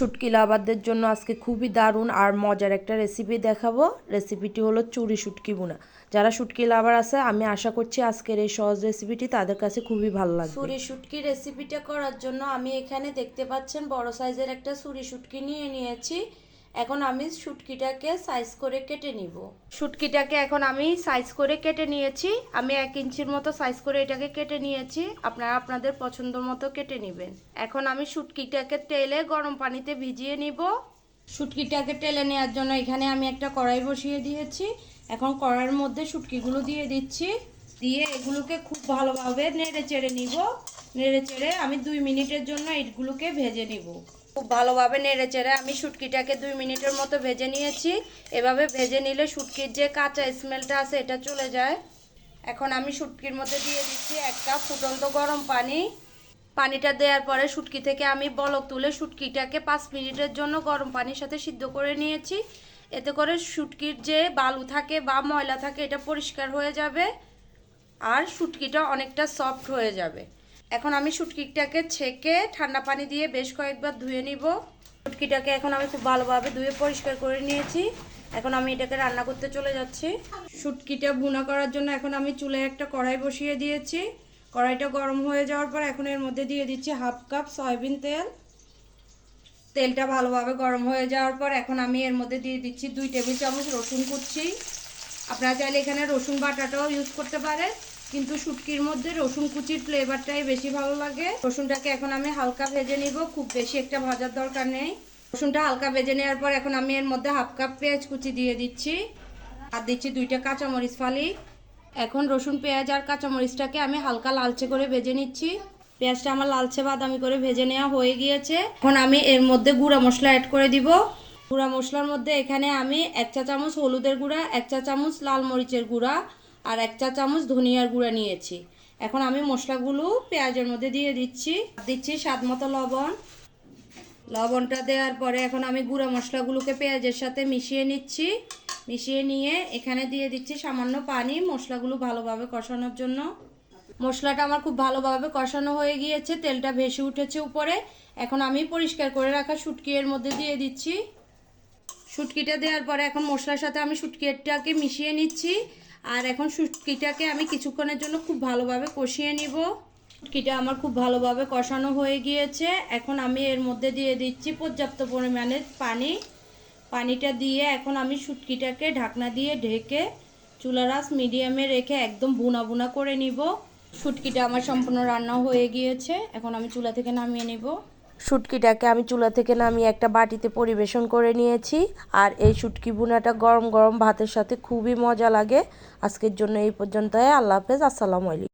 শুটকি লাভারদের জন্য আজকে খুবই দারুণ আর মজার একটা রেসিপি দেখাবো। রেসিপিটি হলো চুরি শুটকি ভুনা। যারা শুটকি লাভার আছে আমি আশা করছি আজকের এই সহজ রেসিপিটি তাদের কাছে খুবই ভালো লাগবে। চুরি শুটকি রেসিপিটা করার জন্য আমি এখানে দেখতে পাচ্ছেন বড় সাইজের একটা চুরি শুটকি নিয়ে নিয়েছি। এখন আমি শুটকিটাকে সাইজ করে কেটে নিব। শুটকিটাকে এখন আমি সাইজ করে কেটে নিয়েছি। আমি 1 ইঞ্চির মতো সাইজ করে এটাকে কেটে নিয়েছি। আপনারা আপনাদের পছন্দ মতো কেটে নেবেন। এখন আমি শুটকিটাকে তেলে গরম পানিতে ভিজিয়ে নিব। শুটকিটাকে তেলে নেওয়ার জন্য এখানে আমি একটা কড়াই বসিয়ে দিয়েছি। এখন কড়াইয়ের মধ্যে শুটকিগুলো দিয়ে দিচ্ছি। দিয়ে এগুলোকে খুব ভালোভাবে নেড়ে চেড়ে নিব। নেড়ে চেড়ে আমি 2 মিনিটের জন্য এগুলোকে ভেজে নিব। খুব ভালোভাবে নেড়ে চেড়ে আমি শুটকিটাকে 2 মিনিটের মতো ভেজে নিয়েছি। এভাবে ভেজে নিলে শুটকির যে কাঁচা স্মেলটা আছে এটা চলে যায়। এখন আমি শুটকির মধ্যে দিয়ে দিচ্ছি 1 কাপ ফুটন্ত গরম পানি। পানিটা দেওয়ার পরে শুটকি থেকে আমি বলক তুলে শুটকিটাকে 5 মিনিটের জন্য গরম পানির সাথে সিদ্ধ করে নিয়েছি। এতে করে শুটকির যে বালু থাকে বা ময়লা থাকে এটা পরিষ্কার হয়ে যাবে আর শুটকিটা অনেকটা সফট হয়ে যাবে। এখন আমি শুটকিটাকে ছেঁকে ঠান্ডা পানি দিয়ে বেশ কয়েকবার ধুয়ে নিব। শুটকিটাকে এখন আমি খুব ভালোভাবে ধুয়ে পরিষ্কার করে নিয়েছি। এখন আমি এটাকে রান্না করতে চলে যাচ্ছি। শুটকিটা ভুনা করার জন্য এখন আমি চুলায় একটা কড়াই বসিয়ে দিয়েছি। কড়াইটা গরম হয়ে যাওয়ার পর এখন এর মধ্যে দিয়ে দিচ্ছি 1/2 কাপ সয়াবিন তেল। তেলটা ভালোভাবে গরম হয়ে যাওয়ার পর এখন আমি এর মধ্যে দিয়ে দিচ্ছি 2 টেবিল চামচ রসুন কুচি। আপনারা চাইলে এখানে রসুন বাটাটাও ইউজ করতে পারেন, কিন্তু শুটকির মধ্যে রসুন কুচির ফ্লেভারটাই বেশি ভালো লাগে। রসুনটাকে এখন আমি হালকা ভেজে নিব, খুব বেশি একটা ভাজার দরকার নেই। রসুনটা হালকা ভেজে নেওয়ার পর এখন আমি এর মধ্যে 1/2 কাপ পেঁয়াজ কুচি দিয়ে দিচ্ছি আর দিচ্ছি 2টা কাঁচামরিচ ফালি। এখন রসুন পেঁয়াজ আর কাঁচামরিচটাকে আমি হালকা লালচে করে ভেজে নিচ্ছি। পেঁয়াজটা আমার লালচে বাদামি করে ভেজে নেওয়া হয়ে গিয়েছে। এখন আমি এর মধ্যে গুঁড়া মশলা অ্যাড করে দিব। গুঁড়া মশলার মধ্যে এখানে আমি 1 চা চামচ হলুদের গুঁড়া, 1 চা চামচ লাল মরিচের গুঁড়া আর 1 চা চামচ ধনিয়ার গুঁড়া নিয়েছি। এখন আমি মশলাগুলো পেঁয়াজের মধ্যে দিয়ে দিচ্ছি। দিচ্ছি স্বাদ মতো লবণ। লবণটা দেওয়ার পরে এখন আমি গুঁড়া মশলাগুলোকে পেঁয়াজের সাথে মিশিয়ে নিচ্ছি। মিশিয়ে নিয়ে এখানে দিয়ে দিচ্ছি সামান্য পানি মশলাগুলো ভালোভাবে কষানোর জন্য। মশলাটা আমার খুব ভালোভাবে কষানো হয়ে গিয়েছে, তেলটা ভেসে উঠেছে উপরে। এখন আমি পরিষ্কার করে রাখা শুটকি এর মধ্যে দিয়ে দিচ্ছি। শুটকিটা দেওয়ার পরে এখন মশলার সাথে আমি শুটকিটাকে মিশিয়ে নিচ্ছি। আর এখন শুটকিটাকে আমি কিছুক্ষণের জন্য খুব ভালোভাবে কষিয়ে নিব। শুটকিটা আমার খুব ভালোভাবে কষানো হয়ে গিয়েছে। এখন আমি এর মধ্যে দিয়ে দিচ্ছি পর্যাপ্ত পরিমাণের পানি। পানিটা দিয়ে এখন আমি শুটকিটাকে ঢাকনা দিয়ে ঢেকে চুলার আঁচ মিডিয়ামে রেখে একদম বুনা বুনা করে নিব। শুটকিটা আমার সম্পূর্ণ রান্না হয়ে গিয়েছে। এখন আমি চুলা থেকে নামিয়ে নিব। শুটকিটাকে আমি চুলা থেকে নামিয়ে একটা বাটিতে পরিবেশন করে নিয়েছি। আর এই শুটকি ভুনাটা গরম গরম ভাতের সাথে খুবই মজা লাগে। আজকের জন্য এই পর্যন্তই। আল্লাহ হাফেজ, আসসালামু আলাইকুম।